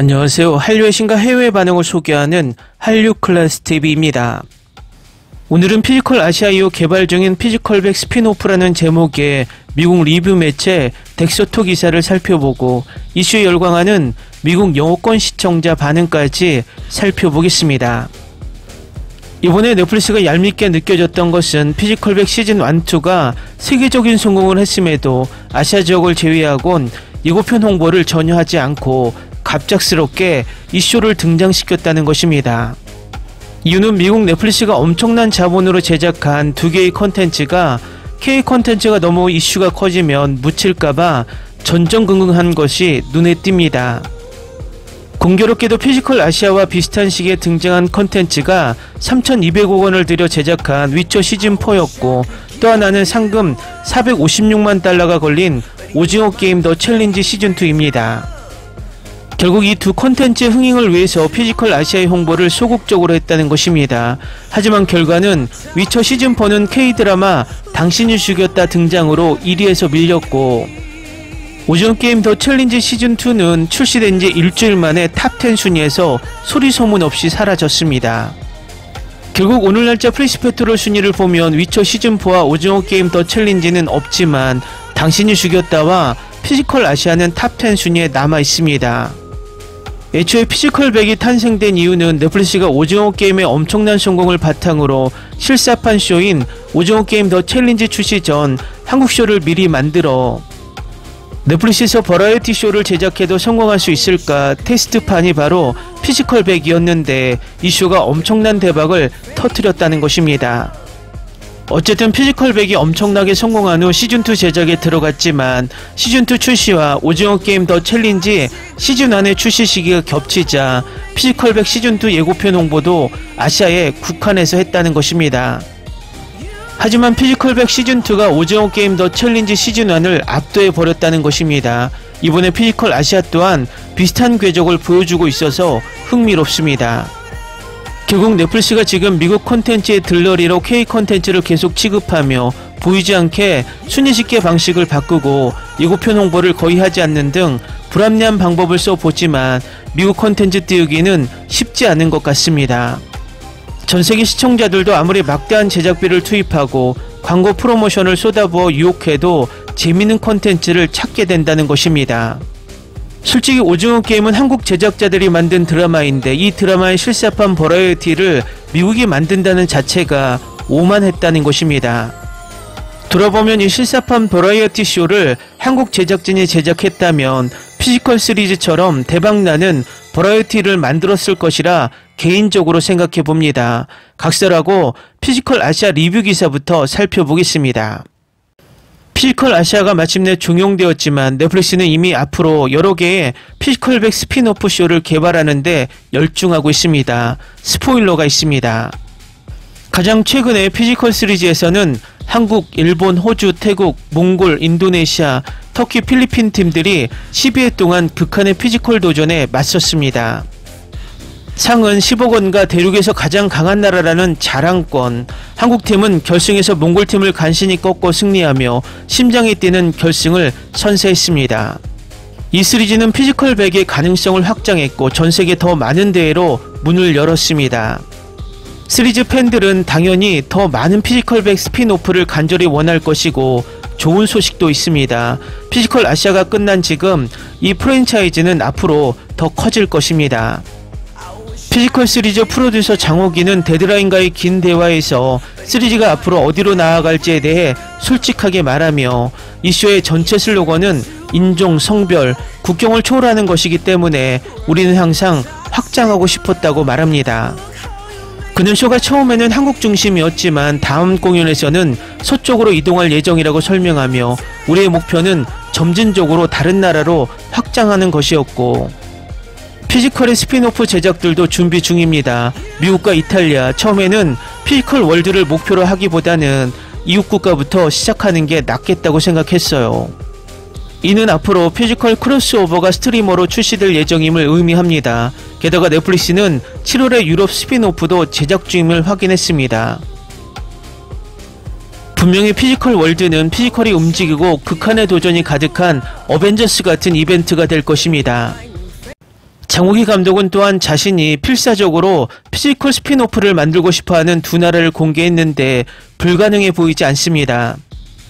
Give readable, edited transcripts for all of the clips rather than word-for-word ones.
안녕하세요. 한류의 신과 해외 반응을 소개하는 한류클래스TV입니다. 오늘은 피지컬 아시아 이후 개발 중인 피지컬백 스핀오프라는 제목의 미국 리뷰 매체 덱서토 기사를 살펴보고 이슈에 열광하는 미국 영어권 시청자 반응까지 살펴보겠습니다. 이번에 넷플릭스가 얄밉게 느껴졌던 것은 피지컬백 시즌 1, 2가 세계적인 성공을 했음에도 아시아 지역을 제외하곤 예고편 홍보를 전혀 하지 않고 갑작스럽게 이 쇼를 등장시켰다는 것입니다. 이유는 미국 넷플릭스가 엄청난 자본으로 제작한 두 개의 컨텐츠가 K 컨텐츠가 너무 이슈가 커지면 묻힐까봐 전전긍긍한 것이 눈에 띕니다. 공교롭게도 피지컬 아시아와 비슷한 시기에 등장한 컨텐츠가 3,200억 원을 들여 제작한 위쳐 시즌4였고 또 하나는 상금 456만 달러가 걸린 오징어 게임 더 챌린지 시즌2입니다. 결국 이 두 콘텐츠의 흥행을 위해서 피지컬 아시아의 홍보를 소극적으로 했다는 것입니다. 하지만 결과는 위쳐 시즌4는 K드라마 당신이 죽였다 등장으로 1위에서 밀렸고 오징어 게임 더 챌린지 시즌2는 출시된 지 일주일 만에 탑10 순위에서 소리 소문 없이 사라졌습니다. 결국 오늘 날짜 프리스페트롤 순위를 보면 위쳐 시즌4와 오징어 게임 더 챌린지는 없지만 당신이 죽였다와 피지컬 아시아는 탑10 순위에 남아있습니다. 애초에 피지컬백이 탄생된 이유는 넷플릭스가 오징어 게임의 엄청난 성공을 바탕으로 실사판 쇼인 오징어 게임 더 챌린지 출시 전 한국 쇼를 미리 만들어 넷플릭스에서 버라이어티 쇼를 제작해도 성공할 수 있을까 테스트판이 바로 피지컬백이었는데 이 쇼가 엄청난 대박을 터뜨렸다는 것입니다. 어쨌든 피지컬백이 엄청나게 성공한 후 시즌2 제작에 들어갔지만 시즌2 출시와 오징어 게임 더 챌린지 시즌1의 출시 시기가 겹치자 피지컬백 시즌2 예고편 홍보도 아시아에 국한해서 했다는 것입니다. 하지만 피지컬백 시즌2가 오징어 게임 더 챌린지 시즌1을 압도해버렸다는 것입니다. 이번에 피지컬 아시아 또한 비슷한 궤적을 보여주고 있어서 흥미롭습니다. 결국 넷플릭스가 지금 미국 콘텐츠의 들러리로 K 콘텐츠를 계속 취급하며 보이지 않게 순위집계 방식을 바꾸고 예고편 홍보를 거의 하지 않는 등 불합리한 방법을 써보지만 미국 콘텐츠 띄우기는 쉽지 않은 것 같습니다. 전세계 시청자들도 아무리 막대한 제작비를 투입하고 광고 프로모션을 쏟아부어 유혹해도 재미있는 콘텐츠를 찾게 된다는 것입니다. 솔직히 오징어 게임은 한국 제작자들이 만든 드라마인데 이 드라마의 실사판 버라이어티를 미국이 만든다는 자체가 오만했다는 것입니다. 돌아보면 이 실사판 버라이어티 쇼를 한국 제작진이 제작했다면 피지컬 시리즈처럼 대박나는 버라이어티를 만들었을 것이라 개인적으로 생각해봅니다. 각설하고 피지컬 아시아 리뷰 기사부터 살펴보겠습니다. 피지컬 아시아가 마침내 종용되었지만 넷플릭스는 이미 앞으로 여러 개의 피지컬백 스핀오프 쇼를 개발하는데 열중하고 있습니다. 스포일러가 있습니다. 가장 최근에 피지컬 시리즈에서는 한국, 일본, 호주, 태국, 몽골, 인도네시아, 터키, 필리핀 팀들이 12회 동안 극한의 피지컬 도전에 맞섰습니다. 상은 10억 원과 대륙에서 가장 강한 나라라는 자랑권, 한국팀은 결승에서 몽골팀을 간신히 꺾고 승리하며 심장이 뛰는 결승을 선사했습니다. 이 시리즈는 피지컬백의 가능성을 확장했고 전세계 더 많은 대회로 문을 열었습니다. 시리즈 팬들은 당연히 더 많은 피지컬백 스핀오프를 간절히 원할 것이고 좋은 소식도 있습니다. 피지컬 아시아가 끝난 지금 이 프랜차이즈는 앞으로 더 커질 것입니다. 피지컬 시리즈 프로듀서 장호기는 데드라인과의 긴 대화에서 시리즈가 앞으로 어디로 나아갈지에 대해 솔직하게 말하며 이 쇼의 전체 슬로건은 인종, 성별, 국경을 초월하는 것이기 때문에 우리는 항상 확장하고 싶었다고 말합니다. 그는 쇼가 처음에는 한국 중심이었지만 다음 공연에서는 서쪽으로 이동할 예정이라고 설명하며 우리의 목표는 점진적으로 다른 나라로 확장하는 것이었고 피지컬의 스핀오프 제작들도 준비 중입니다. 미국과 이탈리아, 처음에는 피지컬 월드를 목표로 하기보다는 이웃 국가부터 시작하는 게 낫겠다고 생각했어요. 이는 앞으로 피지컬 크로스오버가 스트리머로 출시될 예정임을 의미합니다. 게다가 넷플릭스는 7월에 유럽 스핀오프도 제작 중임을 확인했습니다. 분명히 피지컬 월드는 피지컬이 움직이고 극한의 도전이 가득한 어벤져스 같은 이벤트가 될 것입니다. 장욱이 감독은 또한 자신이 필사적으로 피지컬 스피노프를 만들고 싶어하는 두 나라를 공개했는데 불가능해 보이지 않습니다.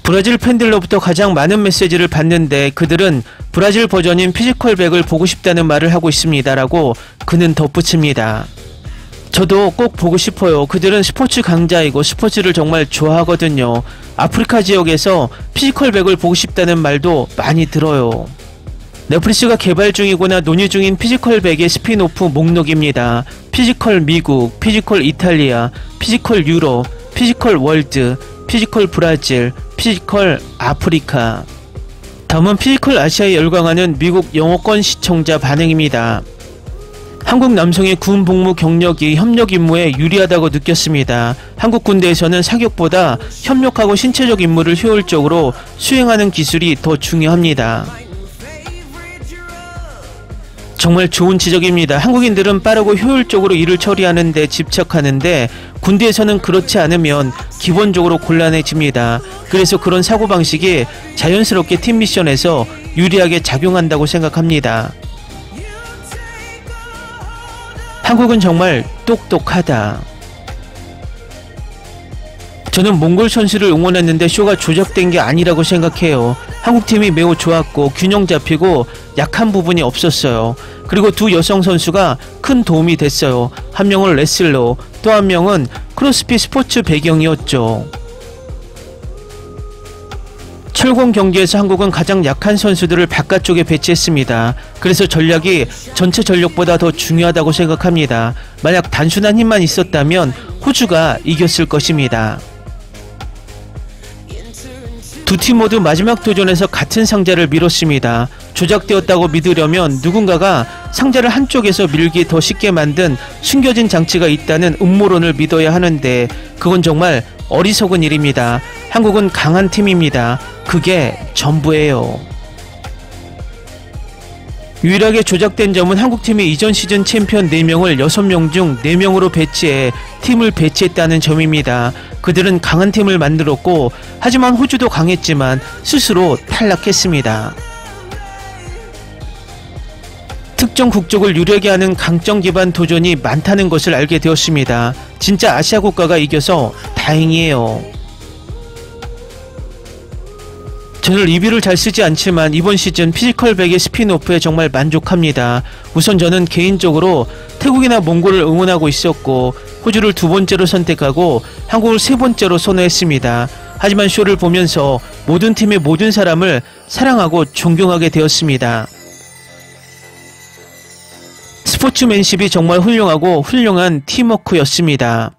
브라질 팬들로부터 가장 많은 메시지를 받는데 그들은 브라질 버전인 피지컬백을 보고 싶다는 말을 하고 있습니다 라고 그는 덧붙입니다. 저도 꼭 보고 싶어요. 그들은 스포츠 강자이고 스포츠를 정말 좋아하거든요. 아프리카 지역에서 피지컬백을 보고 싶다는 말도 많이 들어요. 넷플릭스가 개발 중이거나 논의 중인 피지컬백의 스피노프 목록입니다. 피지컬 미국, 피지컬 이탈리아, 피지컬 유럽, 피지컬 월드, 피지컬 브라질, 피지컬 아프리카. 다음은 피지컬 아시아에 열광하는 미국 영어권 시청자 반응입니다. 한국 남성의 군 복무 경력이 협력 임무에 유리하다고 느꼈습니다. 한국 군대에서는 사격보다 협력하고 신체적 임무를 효율적으로 수행하는 기술이 더 중요합니다. 정말 좋은 지적입니다. 한국인들은 빠르고 효율적으로 일을 처리하는 데 집착하는데 군대에서는 그렇지 않으면 기본적으로 곤란해집니다. 그래서 그런 사고방식이 자연스럽게 팀 미션에서 유리하게 작용한다고 생각합니다. 한국은 정말 똑똑하다. 저는 몽골 선수를 응원했는데 쇼가 조작된 게 아니라고 생각해요. 한국팀이 매우 좋았고 균형 잡히고 약한 부분이 없었어요. 그리고 두 여성 선수가 큰 도움이 됐어요. 한 명은 레슬러, 또 한 명은 크로스핏 스포츠 배경이었죠. 철공 경기에서 한국은 가장 약한 선수들을 바깥쪽에 배치했습니다. 그래서 전략이 전체 전력보다 더 중요하다고 생각합니다. 만약 단순한 힘만 있었다면 호주가 이겼을 것입니다. 두 팀 모두 마지막 도전에서 같은 상자를 밀었습니다. 조작되었다고 믿으려면 누군가가 상자를 한쪽에서 밀기 더 쉽게 만든 숨겨진 장치가 있다는 음모론을 믿어야 하는데 그건 정말 어리석은 일입니다. 한국은 강한 팀입니다. 그게 전부예요. 유일하게 조작된 점은 한국팀이 이전 시즌 챔피언 4명을 6명 중 4명으로 배치해 팀을 배치했다는 점입니다. 그들은 강한 팀을 만들었고 하지만 호주도 강했지만 스스로 탈락했습니다. 특정 국적을 유리하게 하는 강점 기반 도전이 많다는 것을 알게 되었습니다. 진짜 아시아 국가가 이겨서 다행이에요. 저는 리뷰를 잘 쓰지 않지만 이번 시즌 피지컬백의 스피노프에 정말 만족합니다. 우선 저는 개인적으로 태국이나 몽골을 응원하고 있었고 호주를 두 번째로 선택하고 한국을 세 번째로 선호했습니다. 하지만 쇼를 보면서 모든 팀의 모든 사람을 사랑하고 존경하게 되었습니다. 스포츠맨십이 정말 훌륭하고 훌륭한 팀워크였습니다.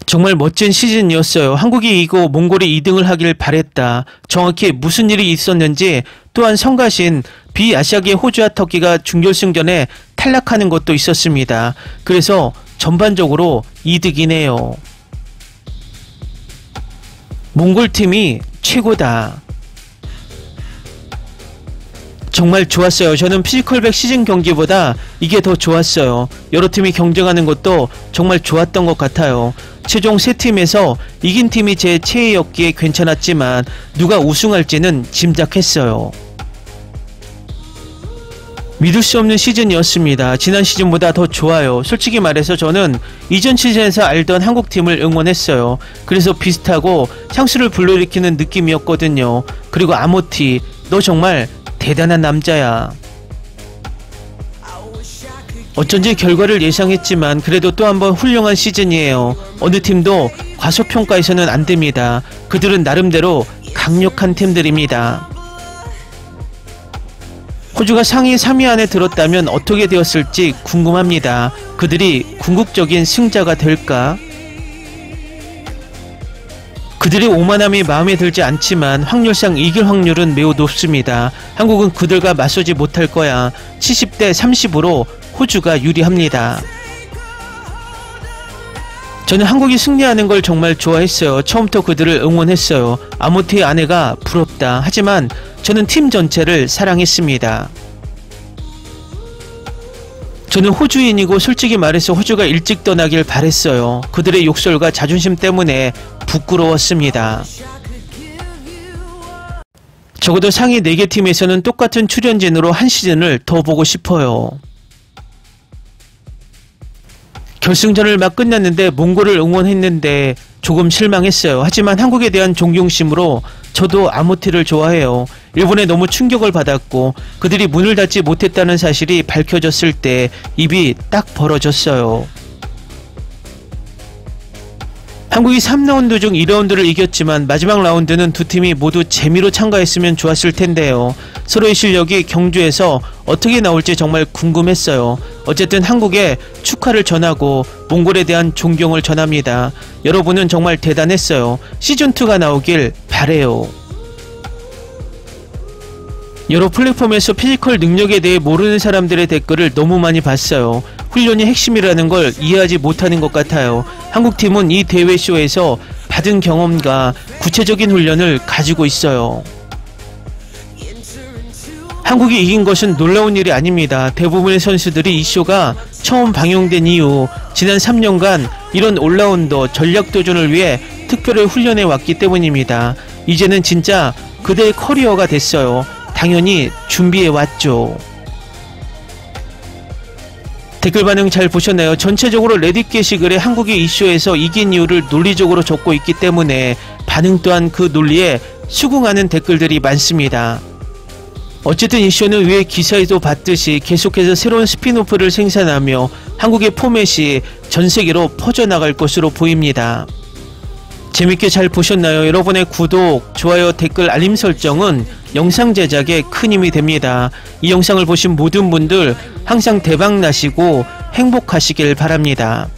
정말 멋진 시즌이었어요. 한국이 이기고 몽골이 2등을 하길 바랬다. 정확히 무슨 일이 있었는지 또한 성가신 비아시아계 호주와 터키가 준결승전에 탈락하는 것도 있었습니다. 그래서 전반적으로 이득이네요. 몽골팀이 최고다. 정말 좋았어요. 저는 피지컬백 시즌 경기보다 이게 더 좋았어요. 여러 팀이 경쟁하는 것도 정말 좋았던 것 같아요. 최종 3팀에서 이긴 팀이 제 최애였기에 괜찮았지만 누가 우승할지는 짐작했어요. 믿을 수 없는 시즌이었습니다. 지난 시즌보다 더 좋아요. 솔직히 말해서 저는 이전 시즌에서 알던 한국팀을 응원했어요. 그래서 비슷하고 향수를 불러일으키는 느낌이었거든요. 그리고 아모티, 너 정말 대단한 남자야. 어쩐지 결과를 예상했지만 그래도 또 한 번 훌륭한 시즌이에요. 어느 팀도 과소평가해서는 안됩니다. 그들은 나름대로 강력한 팀들입니다. 호주가 상위 3위 안에 들었다면 어떻게 되었을지 궁금합니다. 그들이 궁극적인 승자가 될까? 그들의 오만함이 마음에 들지 않지만 확률상 이길 확률은 매우 높습니다. 한국은 그들과 맞서지 못할 거야. 70대 30으로 호주가 유리합니다. 저는 한국이 승리하는 걸 정말 좋아했어요. 처음부터 그들을 응원했어요. 아모티의 아내가 부럽다. 하지만 저는 팀 전체를 사랑했습니다. 저는 호주인이고 솔직히 말해서 호주가 일찍 떠나길 바랬어요. 그들의 욕설과 자존심 때문에 부끄러웠습니다. 적어도 상위 4개 팀에서는 똑같은 출연진으로 한 시즌을 더 보고 싶어요. 결승전을 막 끝났는데 몽골을 응원했는데 조금 실망했어요. 하지만 한국에 대한 존경심으로 저도 아무티를 좋아해요. 일본에 너무 충격을 받았고 그들이 문을 닫지 못했다는 사실이 밝혀졌을 때 입이 딱 벌어졌어요. 한국이 3라운드 중 2라운드를 이겼지만 마지막 라운드는 두 팀이 모두 재미로 참가했으면 좋았을 텐데요. 서로의 실력이 경주에서 어떻게 나올지 정말 궁금했어요. 어쨌든 한국에 축하를 전하고 몽골에 대한 존경을 전합니다. 여러분은 정말 대단했어요. 시즌2가 나오길 바래요. 여러 플랫폼에서 피지컬 능력에 대해 모르는 사람들의 댓글을 너무 많이 봤어요. 훈련이 핵심이라는 걸 이해하지 못하는 것 같아요. 한국팀은 이 대회쇼에서 받은 경험과 구체적인 훈련을 가지고 있어요. 한국이 이긴 것은 놀라운 일이 아닙니다. 대부분의 선수들이 이 쇼가 처음 방영된 이후 지난 3년간 이런 올라운더 전략 도전을 위해 특별히 훈련해 왔기 때문입니다. 이제는 진짜 그들의 커리어가 됐어요. 당연히 준비해 왔죠. 댓글 반응 잘 보셨나요? 전체적으로 레딧 게시글에 한국이 이 쇼에서 이긴 이유를 논리적으로 적고 있기 때문에 반응 또한 그 논리에 수긍하는 댓글들이 많습니다. 어쨌든 이 쇼는 위에 기사에도 봤듯이 계속해서 새로운 스피노프를 생산하며 한국의 포맷이 전세계로 퍼져나갈 것으로 보입니다. 재밌게 잘 보셨나요? 여러분의 구독, 좋아요, 댓글, 알림 설정은 영상 제작에 큰 힘이 됩니다. 이 영상을 보신 모든 분들 항상 대박 나시고 행복하시길 바랍니다.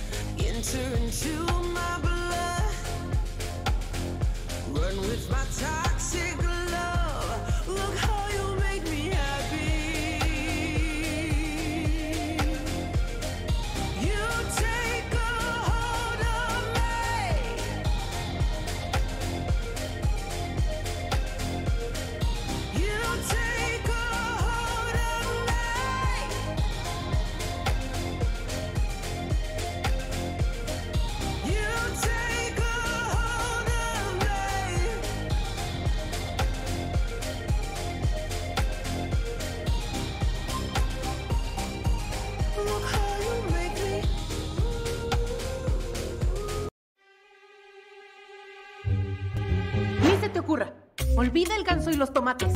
Ni se te ocurra. Olvida el ganso y los tomates.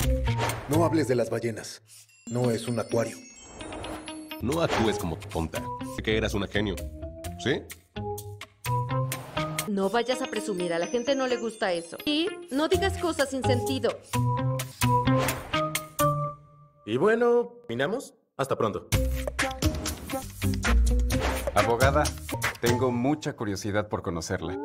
No hables de las ballenas. No es un acuario. No actúes como tonta. Sé que eras una genio. ¿Sí? No vayas a presumir, a la gente no le gusta eso. Y no digas cosas sin sentido. Y bueno, ¿terminamos? Hasta pronto. Abogada, tengo mucha curiosidad por conocerla.